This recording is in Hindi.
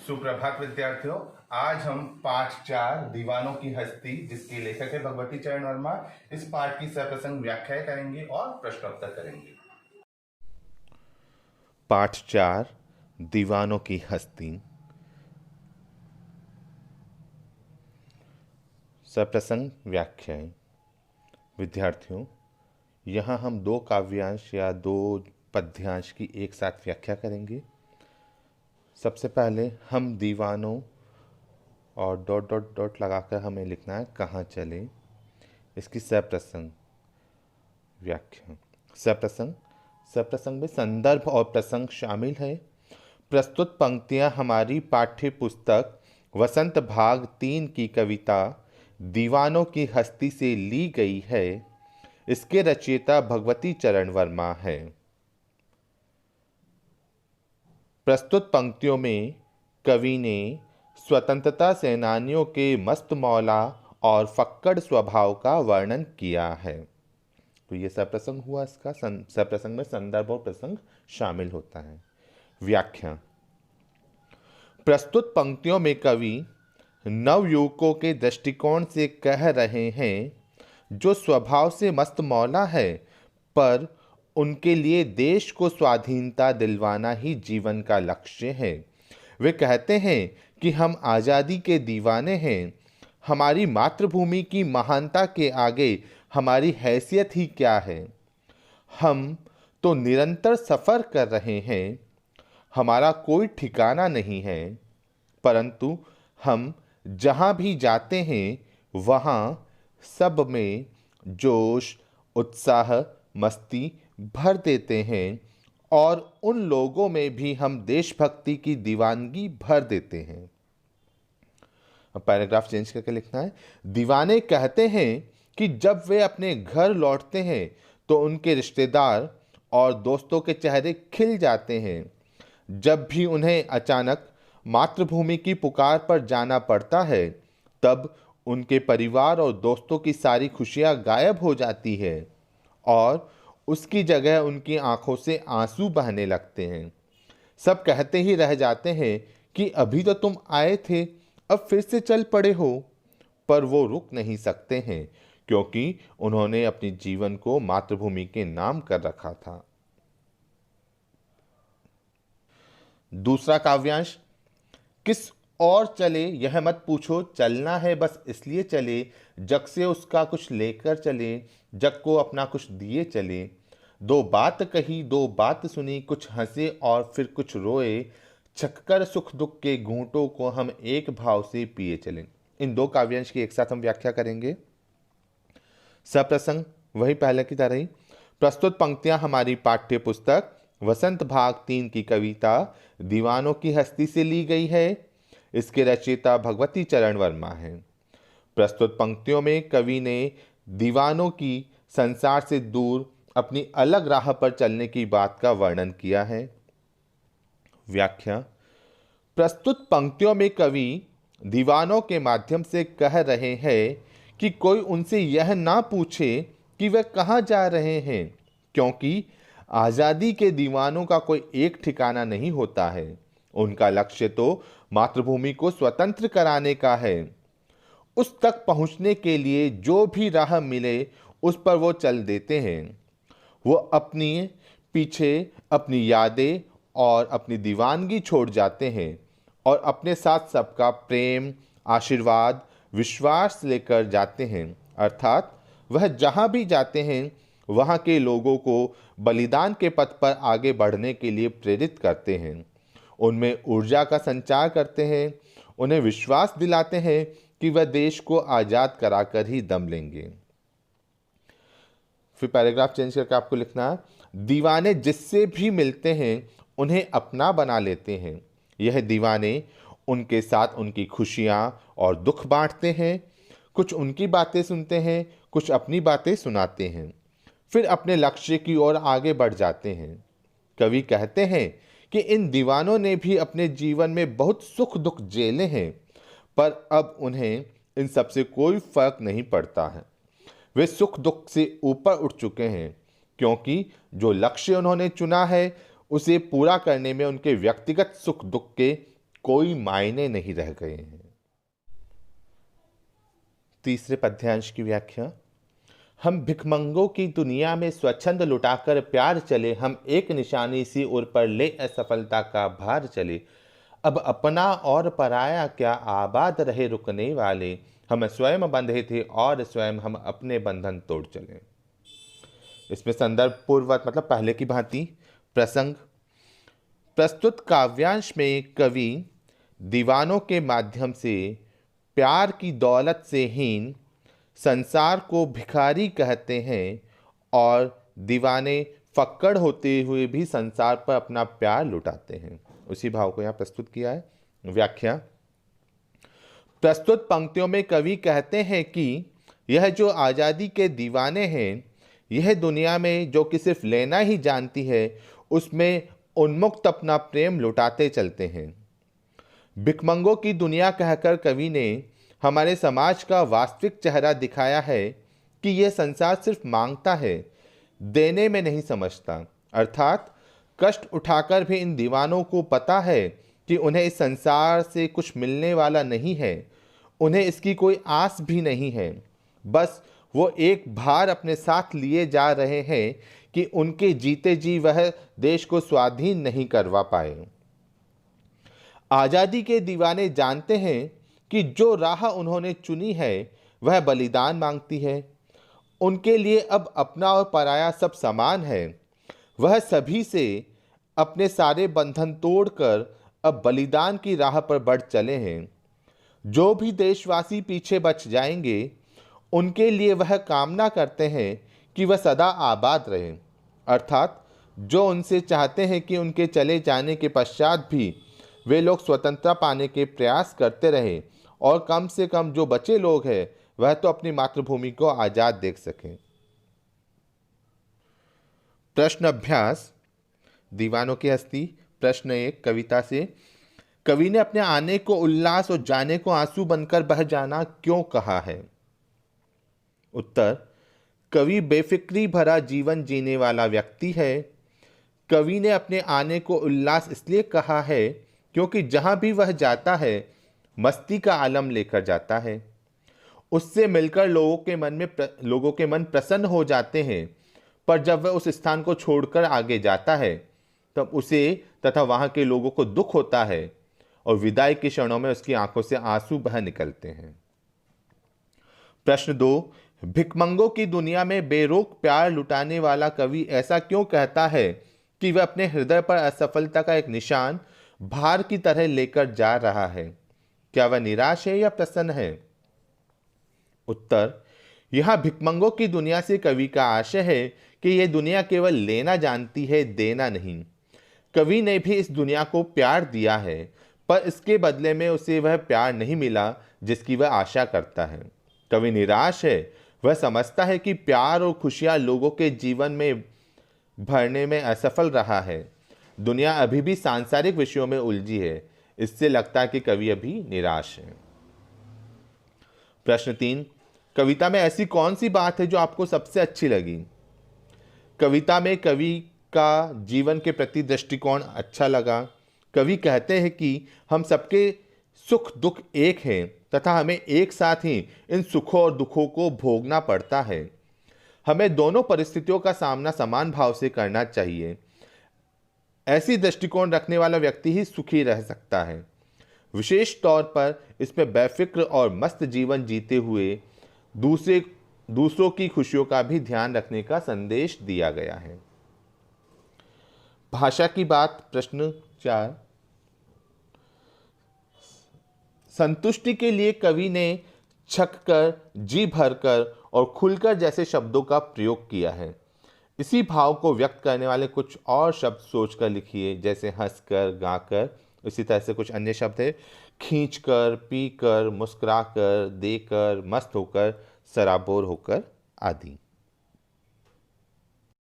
सुप्रभात विद्यार्थियों। आज हम पाठ 4 दीवानों की हस्ती, जिसके लेखक है भगवती चरण वर्मा, इस पाठ की सप्रसंग व्याख्या करेंगे और प्रश्नोत्तर करेंगे। पाठ 4 दीवानों की हस्ती। सप्रसंग व्याख्याएं। विद्यार्थियों, यहाँ हम 2 काव्यांश या 2 पद्यांश की एक साथ व्याख्या करेंगे। सबसे पहले हम दीवानों और डॉट डॉट डॉट लगाकर हमें लिखना है कहाँ चले। इसकी सप्रसंग व्याख्या। सप्रसंग सप्रसंग में संदर्भ और प्रसंग शामिल है। प्रस्तुत पंक्तियां हमारी पाठ्य पुस्तक वसंत भाग 3 की कविता दीवानों की हस्ती से ली गई है। इसके रचयिता भगवती चरण वर्मा है। प्रस्तुत पंक्तियों में कवि ने स्वतंत्रता सेनानियों के मस्त मौला और फक्कड़ स्वभाव का वर्णन किया है। तो ये सप्रसंग हुआ। इसका सप्रसंग में संदर्भ और प्रसंग शामिल होता है। व्याख्या। प्रस्तुत पंक्तियों में कवि नवयुवकों के दृष्टिकोण से कह रहे हैं, जो स्वभाव से मस्त मौला है, पर उनके लिए देश को स्वाधीनता दिलवाना ही जीवन का लक्ष्य है। वे कहते हैं कि हम आज़ादी के दीवाने हैं। हमारी मातृभूमि की महानता के आगे हमारी हैसियत ही क्या है। हम तो निरंतर सफ़र कर रहे हैं, हमारा कोई ठिकाना नहीं है, परंतु हम जहाँ भी जाते हैं वहाँ सब में जोश, उत्साह, मस्ती भर देते हैं और उन लोगों में भी हम देशभक्ति की दीवानगी भर देते हैं। अब पैराग्राफ चेंज करके लिखना है। दीवाने कहते हैं कि जब वे अपने घर लौटते हैं तो उनके रिश्तेदार और दोस्तों के चेहरे खिल जाते हैं। जब भी उन्हें अचानक मातृभूमि की पुकार पर जाना पड़ता है, तब उनके परिवार और दोस्तों की सारी खुशियां गायब हो जाती है और उसकी जगह उनकी आंखों से आंसू बहने लगते हैं। सब कहते ही रह जाते हैं कि अभी तो तुम आए थे, अब फिर से चल पड़े हो। पर वो रुक नहीं सकते हैं, क्योंकि उन्होंने अपने जीवन को मातृभूमि के नाम कर रखा था। दूसरा काव्यांश। किस और चले यह मत पूछो, चलना है बस इसलिए चले, जग से उसका कुछ लेकर चले, जग को अपना कुछ दिए चले। दो बात कही दो बात सुनी, कुछ हंसे और फिर कुछ रोए, छककर सुख दुख के घूंटों को हम एक भाव से पिए चले। इन 2 काव्यांश की एक साथ हम व्याख्या करेंगे। सप्रसंग वही पहले की तरह ही। प्रस्तुत पंक्तियां हमारी पाठ्य पुस्तक वसंत भाग 3 की कविता दीवानों की हस्ती से ली गई है। इसके रचयिता भगवती चरण वर्मा है। प्रस्तुत पंक्तियों में कवि ने दीवानों की संसार से दूर अपनी अलग राह पर चलने की बात का वर्णन किया है। व्याख्या। प्रस्तुत पंक्तियों में कवि दीवानों के माध्यम से कह रहे हैं कि कोई उनसे यह ना पूछे कि वे कहाँ जा रहे हैं, क्योंकि आज़ादी के दीवानों का कोई एक ठिकाना नहीं होता है। उनका लक्ष्य तो मातृभूमि को स्वतंत्र कराने का है। उस तक पहुंचने के लिए जो भी राह मिले उस पर वो चल देते हैं। वो अपनी पीछे अपनी यादें और अपनी दीवानगी छोड़ जाते हैं और अपने साथ सबका प्रेम, आशीर्वाद, विश्वास लेकर जाते हैं। अर्थात वह जहाँ भी जाते हैं वहाँ के लोगों को बलिदान के पथ पर आगे बढ़ने के लिए प्रेरित करते हैं। उनमें ऊर्जा का संचार करते हैं, उन्हें विश्वास दिलाते हैं कि वह देश को आज़ाद कराकर ही दम लेंगे। फिर पैराग्राफ चेंज करके आपको लिखना है, दीवाने जिससे भी मिलते हैं उन्हें अपना बना लेते हैं। यह दीवाने उनके साथ उनकी खुशियाँ और दुख बांटते हैं। कुछ उनकी बातें सुनते हैं, कुछ अपनी बातें सुनाते हैं, फिर अपने लक्ष्य की ओर आगे बढ़ जाते हैं। कवि कहते हैं कि इन दीवानों ने भी अपने जीवन में बहुत सुख दुख झेले हैं, पर अब उन्हें इन सब से कोई फर्क नहीं पड़ता है। वे सुख दुख से ऊपर उठ चुके हैं, क्योंकि जो लक्ष्य उन्होंने चुना है उसे पूरा करने में उनके व्यक्तिगत सुख दुख के कोई मायने नहीं रह गए हैं। तीसरे पद्यांश की व्याख्या। हम भिखमंगों की दुनिया में स्वच्छंद लुटाकर प्यार चले, हम एक निशानी सी उर पर ले असफलता का भार चले। अब अपना और पराया क्या आबाद रहे रुकने वाले, हम स्वयं बंधे थे और स्वयं हम अपने बंधन तोड़ चले। इसमें संदर्भ पूर्ववत मतलब पहले की भांति प्रसंग। प्रस्तुत काव्यांश में कवि दीवानों के माध्यम से प्यार की दौलत से हीन संसार को भिखारी कहते हैं और दीवाने फक्कड़ होते हुए भी संसार पर अपना प्यार लुटाते हैं। उसी भाव को यहाँ प्रस्तुत किया है। व्याख्या। प्रस्तुत पंक्तियों में कवि कहते हैं कि यह जो आज़ादी के दीवाने हैं, यह दुनिया में जो कि सिर्फ लेना ही जानती है, उसमें उन्मुक्त अपना प्रेम लुटाते चलते हैं। भिखमंगों की दुनिया कहकर कवि ने हमारे समाज का वास्तविक चेहरा दिखाया है कि यह संसार सिर्फ मांगता है, देने में नहीं समझता। अर्थात कष्ट उठाकर भी इन दीवानों को पता है कि उन्हें इस संसार से कुछ मिलने वाला नहीं है, उन्हें इसकी कोई आस भी नहीं है। बस वो एक भार अपने साथ लिए जा रहे हैं कि उनके जीते जी वह देश को स्वाधीन नहीं करवा पाए। आज़ादी के दीवाने जानते हैं कि जो राह उन्होंने चुनी है वह बलिदान मांगती है। उनके लिए अब अपना और पराया सब समान है। वह सभी से अपने सारे बंधन तोड़कर अब बलिदान की राह पर बढ़ चले हैं। जो भी देशवासी पीछे बच जाएंगे, उनके लिए वह कामना करते हैं कि वह सदा आबाद रहे। अर्थात जो उनसे चाहते हैं कि उनके चले जाने के पश्चात भी वे लोग स्वतंत्रता पाने के प्रयास करते रहे और कम से कम जो बचे लोग हैं वह तो अपनी मातृभूमि को आजाद देख सकें। प्रश्न अभ्यास। दीवानों की हस्ती। प्रश्न 1 कविता से। कवि ने अपने आने को उल्लास और जाने को आंसू बनकर बह जाना क्यों कहा है? उत्तर। कवि बेफिक्री भरा जीवन जीने वाला व्यक्ति है। कवि ने अपने आने को उल्लास इसलिए कहा है क्योंकि जहां भी वह जाता है मस्ती का आलम लेकर जाता है। उससे मिलकर लोगों के मन प्रसन्न हो जाते हैं, पर जब वह उस स्थान को छोड़कर आगे जाता है तब उसे तथा वहां के लोगों को दुख होता है और विदाई के क्षणों में उसकी आंखों से आंसू बह निकलते हैं। प्रश्न 2 भिखमंगों की दुनिया में बेरोक प्यार लुटाने वाला कवि ऐसा क्यों कहता है कि वह अपने हृदय पर असफलता का एक निशान भार की तरह लेकर जा रहा है? क्या वह निराश है या प्रसन्न है? उत्तर। यहां भिखमंगों की दुनिया से कवि का आशय है कि यह दुनिया केवल लेना जानती है, देना नहीं। कवि ने भी इस दुनिया को प्यार दिया है, पर इसके बदले में उसे वह प्यार नहीं मिला जिसकी वह आशा करता है। कवि निराश है। वह समझता है कि प्यार और खुशियां लोगों के जीवन में भरने में असफल रहा है। दुनिया अभी भी सांसारिक विषयों में उलझी है। इससे लगता है कि कवि अभी निराश है। प्रश्न 3 कविता में ऐसी कौन सी बात है जो आपको सबसे अच्छी लगी? कविता में कवि का जीवन के प्रति दृष्टिकोण अच्छा लगा। कवि कहते हैं कि हम सबके सुख दुख एक हैं तथा हमें एक साथ ही इन सुखों और दुखों को भोगना पड़ता है। हमें दोनों परिस्थितियों का सामना समान भाव से करना चाहिए। ऐसी दृष्टिकोण रखने वाला व्यक्ति ही सुखी रह सकता है। विशेष तौर पर इसमें बेफिक्र और मस्त जीवन जीते हुए दूसरों की खुशियों का भी ध्यान रखने का संदेश दिया गया है। भाषा की बात। प्रश्न 4 संतुष्टि के लिए कवि ने छककर, जी भरकर और खुलकर जैसे शब्दों का प्रयोग किया है। इसी भाव को व्यक्त करने वाले कुछ और शब्द सोचकर लिखिए, जैसे हंसकर, गाकर। इसी तरह से कुछ अन्य शब्द है, खींचकर, पीकर, मुस्कुराकर, देकर, मस्त होकर, सराबोर होकर आदि।